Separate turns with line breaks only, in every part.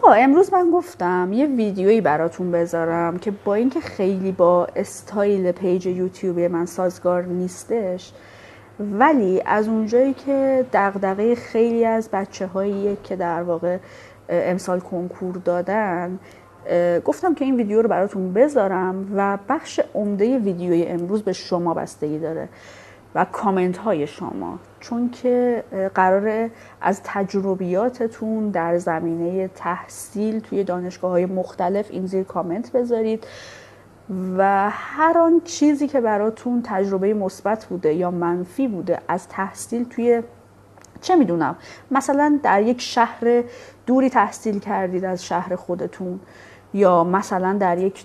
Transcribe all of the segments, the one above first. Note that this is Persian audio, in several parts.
آقا امروز من گفتم یه ویدیویی براتون بذارم که با اینکه خیلی با استایل پیج یوتیوب من سازگار نیستش، ولی از اونجایی که دغدغه خیلی از بچه‌هایی که در واقع امسال کنکور دادن، گفتم که این ویدیو رو براتون بذارم و بخش عمده ویدیوی امروز به شما بستگی داره و کامنت های شما، چون که قراره از تجربیاتتون در زمینه تحصیل توی دانشگاه های مختلف این زیر کامنت بذارید و هر آن چیزی که براتون تجربه مثبت بوده یا منفی بوده از تحصیل توی چه میدونم مثلا در یک شهر دوری تحصیل کردید از شهر خودتون، یا مثلا در یک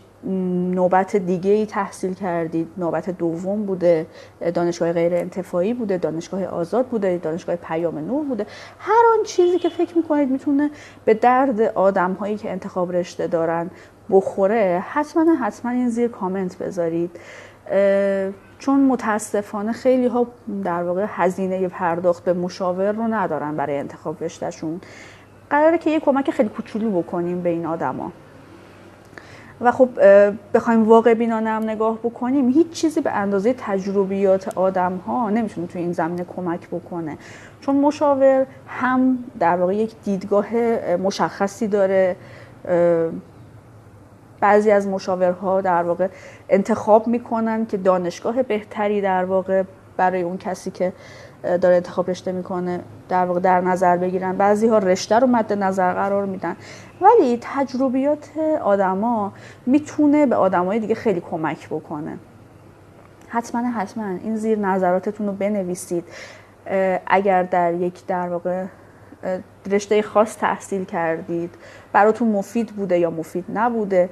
نوبت دیگه‌ای تحصیل کردید، نوبت دوم بوده، دانشگاه غیر انتفاعی بوده، دانشگاه آزاد بوده، دانشگاه پیام نور بوده، هر آن چیزی که فکر میکنید میتونه به درد آدم‌هایی که انتخاب رشته دارن بخوره، حتما این زیر کامنت بذارید، چون متاسفانه خیلی ها در واقع هزینه پرداخت به مشاور رو ندارن برای انتخاب رشتهشون. قراره که یه کمک خیلی کوچولو بکنیم به این آدما و خب بخوایم واقع بینانه هم نگاه بکنیم، هیچ چیزی به اندازه تجربیات آدم ها نمیتونه توی این زمینه کمک بکنه، چون مشاور هم در واقع یک دیدگاه مشخصی داره. بعضی از مشاورها در واقع انتخاب میکنن که دانشگاه بهتری در واقع برای اون کسی که داره انتخاب رشته میکنه در واقع در نظر بگیرن، بعضی ها رشته رو مد نظر قرار میدن، ولی تجربیات آدما میتونه به آدمای دیگه خیلی کمک بکنه. حتما این زیر نظراتتون رو بنویسید. اگر در یک در واقع رشته خاص تحصیل کردید، براتون مفید بوده یا مفید نبوده،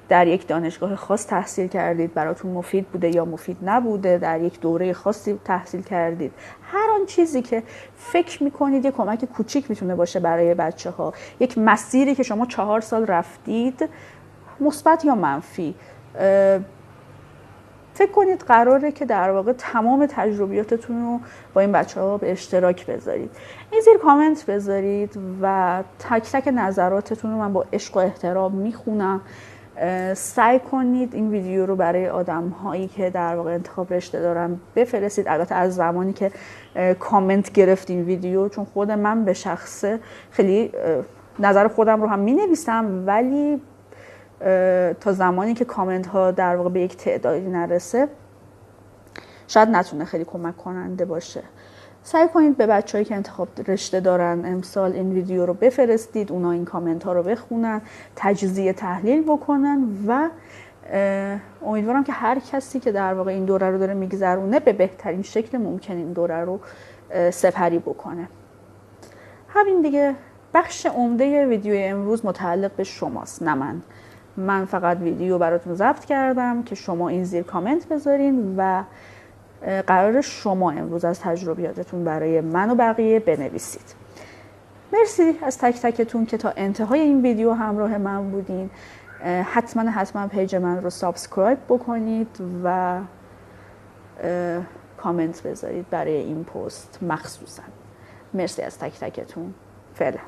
در یک دانشگاه خاص تحصیل کردید، براتون مفید بوده یا مفید نبوده، در یک دوره خاصی تحصیل کردید، هر آن چیزی که فکر میکنید یه کمک کوچیک میتونه باشه برای بچه‌ها، یک مسیری که شما 4 سال رفتید مثبت یا منفی، فکر کنید قراره که در واقع تمام تجربیاتتون رو با این بچه‌ها به اشتراک بذارید. این زیر کامنت بذارید و تک تک نظراتتون رو من با عشق و احترام میخونم. سعی کنید این ویدیو رو برای آدم‌هایی که در واقع انتخاب رشته دارن بفرستید، البته از زمانی که کامنت گرفتین ویدیو، چون خود من به شخصه خیلی نظر خودم رو هم می‌نویسم، ولی تا زمانی که کامنت ها در واقع به یک تعدادی نرسه شاید نتونه خیلی کمک کننده باشه. سعی کنید به بچه‌هایی که انتخاب رشته دارن امسال این ویدیو رو بفرستید، اونا این کامنت ها رو بخونن، تجزیه تحلیل بکنن و امیدوارم که هر کسی که در واقع این دوره رو داره میگذرونه به بهترین شکل ممکن این دوره رو سپری بکنه. همین دیگه. بخش عمده ویدیو امروز متعلق به شماست، نه من فقط ویدیو براتون ضبط کردم که شما این زیر کامنت بذارین و قرار شما امروز از تجربیاتتون برای من و بقیه بنویسید. مرسی از تک تکتون که تا انتهای این ویدیو همراه من بودین. حتما پیج من رو سابسکرایب بکنید و کامنت بذارید برای این پست مخصوصا. مرسی از تک تکتون. فعلا.